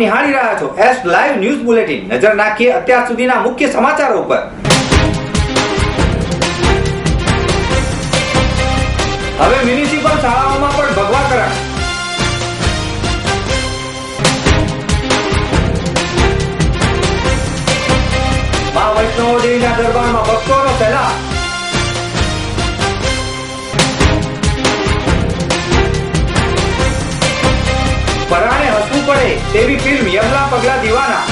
નિહાળી રહ્યા છો એસ લાઈવ ન્યૂઝ બુલેટિન। નજર નાખીએ અત્યાર સુધીના મુખ્ય સમાચારો ઉપર। હવે મ્યુનિસિપલ શાળાઓમાં પણ ભગવાકરણ। મા વૈષ્ણો દેવીના દરબારમાં ભક્તોનો સહેલાબ। પરાણે હસવું પડે તેવી ફિલ્મ યમલા પગલા દીવાના।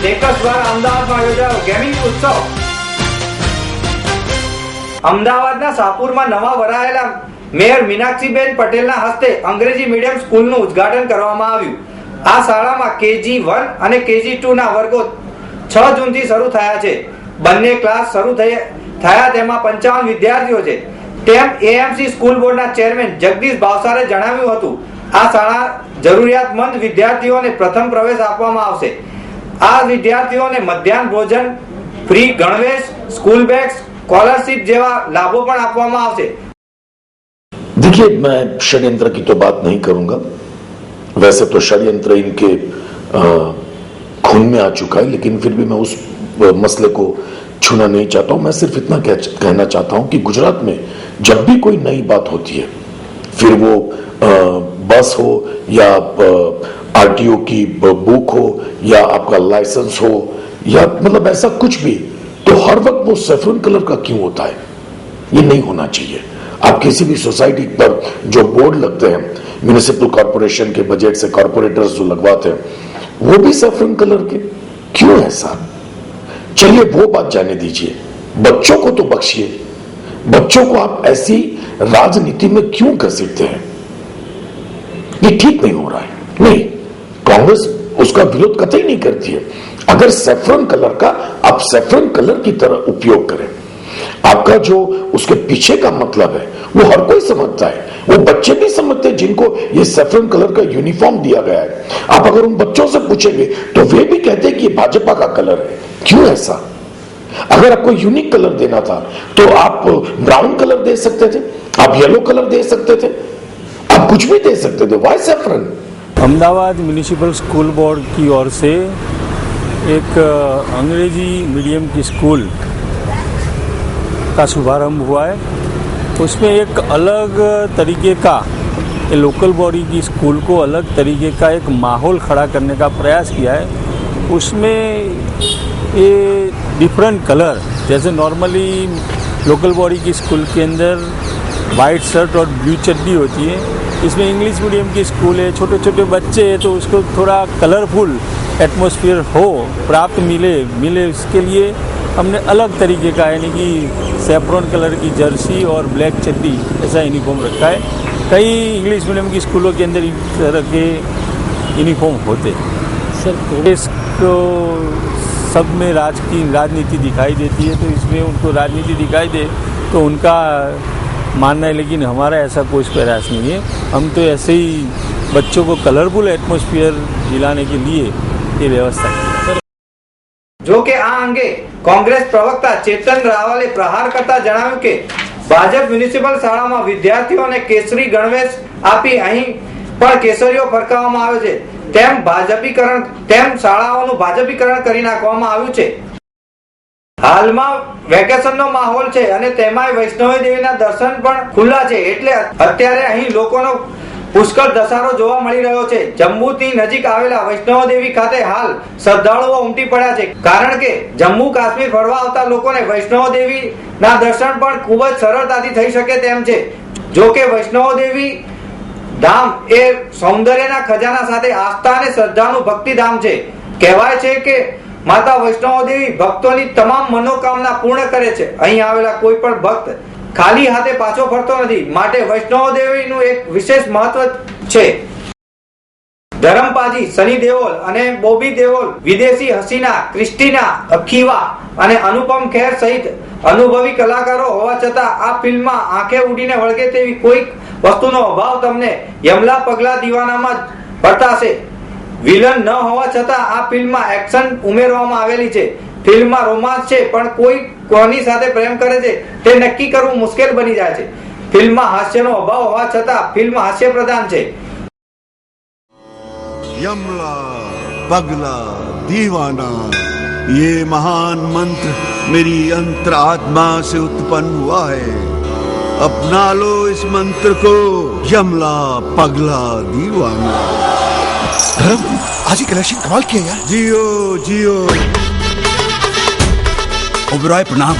ટેકસ દ્વારા અમદાવાદમાં યોજાયો ગેમિંગ ઉત્સવ। અમદાવાદના શાહપુરમાં નવા વરાયેલા મેયર મીનાક્ષીબેન પટેલના હસ્તે અંગ્રેજી મીડિયમ સ્કૂલનું ઉદ્ઘાટન કરવામાં આવ્યું। આ શાળામાં KG1 અને KG2 ના વર્ગો 6 જૂનથી શરૂ થયા છે। બંને ક્લાસ શરૂ થયા તેમાં 55 વિદ્યાર્થીઓ છે તેમ AMC સ્કૂલ બોર્ડના ચેરમેન જગદીશ ભાવસારે જણાવ્યું હતું। આ શાળા જરૂરિયાતમંદ વિદ્યાર્થીઓને પ્રથમ પ્રવેશ આપવામાં આવશે। આ વિદ્યાર્થીઓને મધ્યાહન ભોજન, ફ્રી ગણવેશ, સ્કૂલ બેગ્સ, स्कॉलरशिप જેવા લાભો પણ આપવામાં આવશે। देखिए, मैं षड्यंत्र की तो बात नहीं करूंगा। वैसे तो षड्यंत्र इनके खून में आ चुका है, लेकिन फिर भी मैं उस मसले को छूना नहीं चाहता हूं। मैं सिर्फ इतना कहना चाहता हूं कि गुजरात में जब भी कोई नई बात होती है, फिर वो बस हो या RTO की बुक हो या आपका लाइसेंस हो या मतलब ऐसा कुछ भी, तो हर वक्त वो सैफरन कलर का क्यों होता है? ये नहीं होना चाहिए। आप किसी भी सोसाइटी पर जो बोर्ड लगते हैं, म्युनिसिपल कॉर्पोरेशन के बजट से कॉर्पोरेटर्स जो लगवाते हैं, वो भी सैफरन कलर के क्यों ऐसा? चलिए वो बात जाने दीजिए, बच्चों को तो बख्शिए। बच्चों को आप ऐसी राजनीति में क्यों घसीटते हैं? ये ठीक नहीं हो रहा है। नहीं, कांग्रेस उसका विरोध कतई नहीं करती है। अगर सैफरन कलर का आप सैफरन कलर की तरह उपयोग करें, आपका जो उसके पीछे का मतलब है वो हर कोई समझता है। वो बच्चे भी समझते हैं जिनको ये सैफरन कलर का यूनिफॉर्म दिया गया है। आप अगर उन बच्चों से पूछेंगे तो वे भी कहते हैं कि ये भाजपा का कलर है। क्यों ऐसा? अगर आपको यूनिक कलर देना था तो आप ब्राउन कलर दे सकते थे, आप येलो कलर दे सकते थे, आप कुछ भी दे सकते थे। Why saffron? Ahmedabad municipal school board की ओर से एक अंग्रेजी मीडियम की स्कूल का शुभारंभ हुआ है। उसमें एक अलग तरीके का लोकल बॉडी की स्कूल को अलग तरीके का एक माहौल खड़ा करने का प्रयास किया है। उसमें ये डिफरेंट कलर, जैसे नॉर्मली लोकल बॉडी की स्कूल के अंदर वाइट शर्ट और ब्लू चड्डी होती है, इसमें इंग्लिश मीडियम की स्कूल है, छोटे छोटे बच्चे हैं, तो उसको थोड़ा कलरफुल एटमॉस्फेयर हो प्राप्त मिले इसके लिए हमने अलग तरीके का यानी कि सैफरन कलर की जर्सी और ब्लैक चड्डी ऐसा यूनिफॉर्म रखा है। कई इंग्लिश मीडियम की स्कूलों के अंदर इस तरह के यूनिफॉर्म होते सर। इसको सब में राजनीति दिखाई देती है, तो इसमें उनको राजनीति दिखाई दे तो उनका मानना है, लेकिन हमारा ऐसा कोई प्रयास नहीं है। हम तो ऐसे ही बच्चों को कलरफुल एटमॉस्फेयर दिलाने के लिए ये व्यवस्था की। જો કે આ અંગે કોંગ્રેસ પ્રવક્તા ચેતન રાવલે પ્રહાર કરતા જણાવ્યું કે ભાજપ મ્યુનિસિપલ શાળામાં વિદ્યાર્થીઓને કેસરી ગણવેશ આપી અહીં પણ કેસરીઓ ફરકાવવામાં આવે છે તેમ શાળાઓનું ભાજપીકરણ કરી નાખવામાં આવ્યું છે। હાલમાં વેકેશનનો માહોલ છે અને તેમાંય વૈષ્ણવી દેવીના દર્શન પણ ખુલ્લા છે, એટલે અત્યારે અહીં લોકોનો પુષ્કળ ધસારો જોવા મળી રહ્યો છે। જમ્મુથી નજીક આવેલા વૈષ્ણવદેવી ખાતે હાલ શ્રદ્ધાળુઓ ઉમટી પડ્યા છે, કારણ કે જમ્મુ કાશ્મીર ફરવા આવતા લોકોને વૈષ્ણવદેવીના દર્શન પણ ખૂબ જ સરળતાથી થઈ શકે તેમ છે। જો કે વૈષ્ણવદેવી ધામ એ સૌંદર્યના ખજાના સાથે આસ્થા અને શ્રદ્ધાનું ભક્તિધામ છે। કહેવાય છે કે માતા વૈષ્ણવદેવી ભક્તોની તમામ મનોકામના પૂર્ણ કરે છે। અહીં આવેલા કોઈ પણ ભક્ત ખાલી હાથે પાછો ફરતો નથી, માટે વૈષ્ણવદેવીનું એક વિશેષ મહત્વ છે। ધરમપાજી, સની દેઓલ અને બોબી દેઓલ, વિદેશી હસીના ક્રિસ્ટીના અખીવા અને અનુપમ ખેર સહિત અનુભવી કલાકારો હોવા છતાં આ ફિલ્મમાં આંખે ઉડીને વળગે તેવી કોઈ વસ્તુનો અભાવ તમને યમલા પગલા દીવાનામાં બતાશે। વિલન ન હોવા છતાં આ ફિલ્મમાં એક્શન ઉમેરવામાં આવેલી છે। ફિલ્મમાં રોમાંસ છે, પણ કોઈ કોની સાથે પ્રેમ કરે છે તે નક્કી કરવું મુશ્કેલ બની જાય છે। ફિલ્મમાં હાસ્યનો અભાવ હોવા છતાં ફિલ્મ હાસ્ય પ્રધાન છે. यमला पगला दीवाना ये महान मंत्र मेरी अंतरात्मा से उत्पन्न हुआ है. अपना लो इस मंत्र को यमला पगला दीवाना. आज ही कलेक्शन कमाल किया यार. जियो जियो. ओबेरॉय प्रणाम.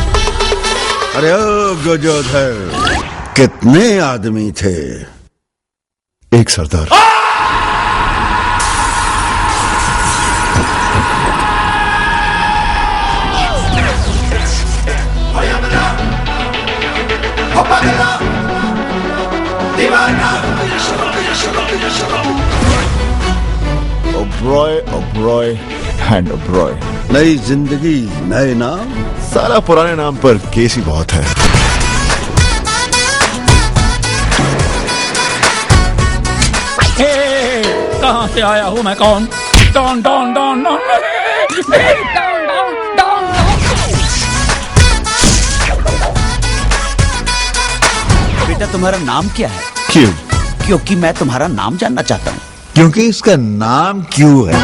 अरे ओ गजोधर, कितने आदमी थे? एक सरदार. ओबरॉय एंड ओबरॉय. नई जिंदगी नए नाम. सारा पुराने नाम पर केस ही बहुत है. कहाँ से आया हूँ मैं? कौन? डॉन डॉन डॉन डॉन बेटा तुम्हारा नाम क्या है? क्यों? क्योंकि मैं तुम्हारा नाम जानना चाहता हूँ. क्योंकि इसका नाम क्यों है.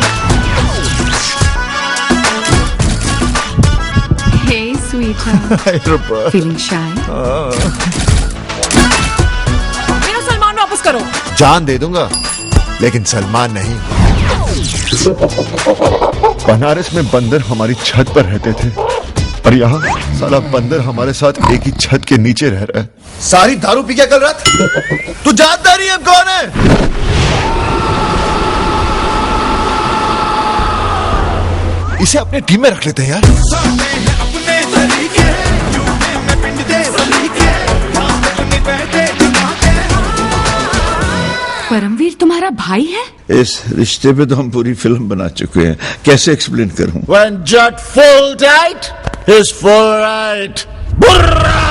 Hey, sweetheart. Feeling shy? मेरा सलमान वापस करो. जान दे दूंगा लेकिन सलमान नहीं. बनारस में बंदर हमारी छत पर रहते थे और यहाँ साला बंदर हमारे साथ एक ही छत के नीचे रह रहा है. सारी दारू पी क्या कल रात? तू जानता नहीं है कौन है? इसे अपने टीम में रख लेते हैं यार. परमवीर तुम्हारा भाई है? इस रिश्ते पे तो हम पूरी फिल्म बना चुके हैं, कैसे एक्सप्लेन करूं? When Jat full tight, he's full right. Burra!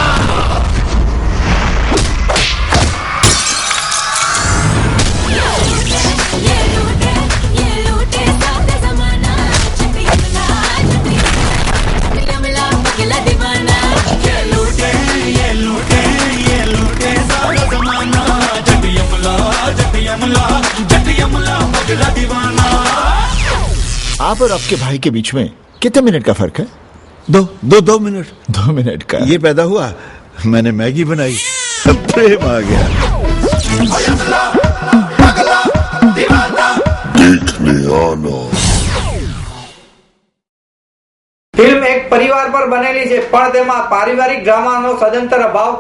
आप और आपके भाई के बीच में कितने मिनट का फर्क है? दो मिनट. 2 मिनट का. ये पैदा हुआ, मैंने मैगी बनाई, प्रेम आ गया. देखने आना. ફિલ્મ એક પરિવાર પર બનેલી છે પણ તેમાં પારિવારિક ડ્રામાનો સદંતર અભાવ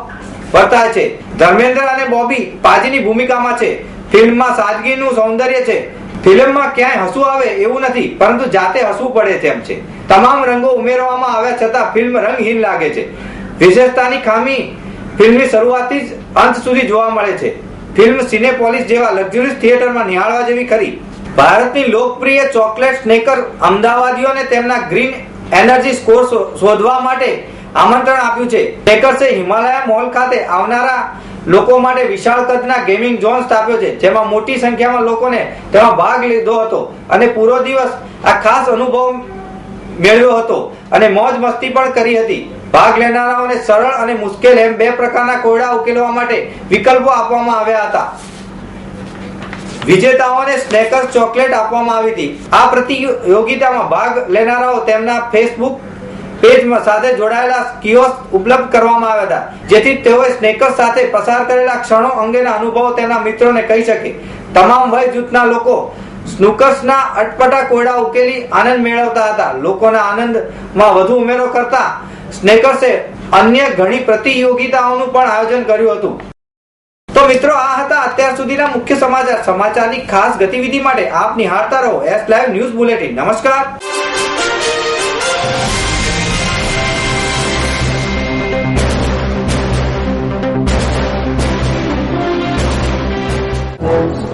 વર્તાય છે. ધર્મેન્દ્ર અને બોબી પાજીની ભૂમિકામાં છે. ફિલ્મમાં સાદગીનું સૌંદર્ય છે. ફિલ્મમાં ક્યાંય હસવું આવે એવું નથી પરંતુ જાતે હસવું પડે તેમ છે. તમામ રંગો ઉમેરવામાં આવ્યા છતાં ફિલ્મ રંગહીન લાગે છે. વિશેષતાની ખામી ફિલ્મની શરૂઆતથી જ અંત સુધી જોવા મળે છે. ફિલ્મ સિનેપોલિસ જેવા લક્ઝરીઝ થિયેટરમાં નિહાળવા જેવી ખરી. ભારતની લોકપ્રિય ચોકલેટ સ્નેકર અમદાવાદીઓને તેમના ગ્રીન એનર્જી સ્કોર શોધવા માટે આમંત્રણ આપ્યું છે. સ્નેકર્સે હિમાલયા મોલ ખાતે આવનારા લોકો માટે વિશાળ કદના ગેમિંગ ઝોન સ્થાપ્યો છે જેમાં મોટી સંખ્યામાં લોકોને તેમાં ભાગ લીધો હતો અને પૂરો દિવસ આ ખાસ અનુભવ મેળવ્યો હતો અને મોજ મસ્તી પણ કરી હતી. ભાગ લેનારાઓને સરળ અને મુશ્કેલ એમ 2 પ્રકારના કોયડા ઉકેલવા માટે વિકલ્પો આપવામાં આવ્યા હતા. વિજેતાઓને સ્નેકર્સ ચોકલેટ આપવામાં આવી હતી. આ પ્રતિયોગિતામાં ભાગ લેનારાઓ તેમના ફેસબુક પેજ સાથે જોડાયેલા કિયોસ્ક ઉપલબ્ધ કરવામાં આવ્યા હતા જેથી તેઓએ સ્નેકર્સ સાથે પસાર કરેલા ક્ષણો અંગેના અનુભવો તેમના મિત્રોને કહી શકે. તમામ વય જૂથના લોકો સ્નૂકર્સના અટપટા કોયડા ઉકેલી આનંદ મેળવતા હતા. લોકોના આનંદમાં વધુ ઉમેરો કરતા સ્નેકર્સે અન્ય ઘણી પ્રતિયોગિતાઓનું પણ આયોજન કર્યું હતું. તો મિત્રો આ હતા અત્યાર સુધીના મુખ્ય સમાચાર. સમાચારની ખાસ ગતિવિધિ માટે આપ નિહાળતા રહો એસ લાઈવ ન્યૂઝ બુલેટિન. નમસ્કાર. Thank you.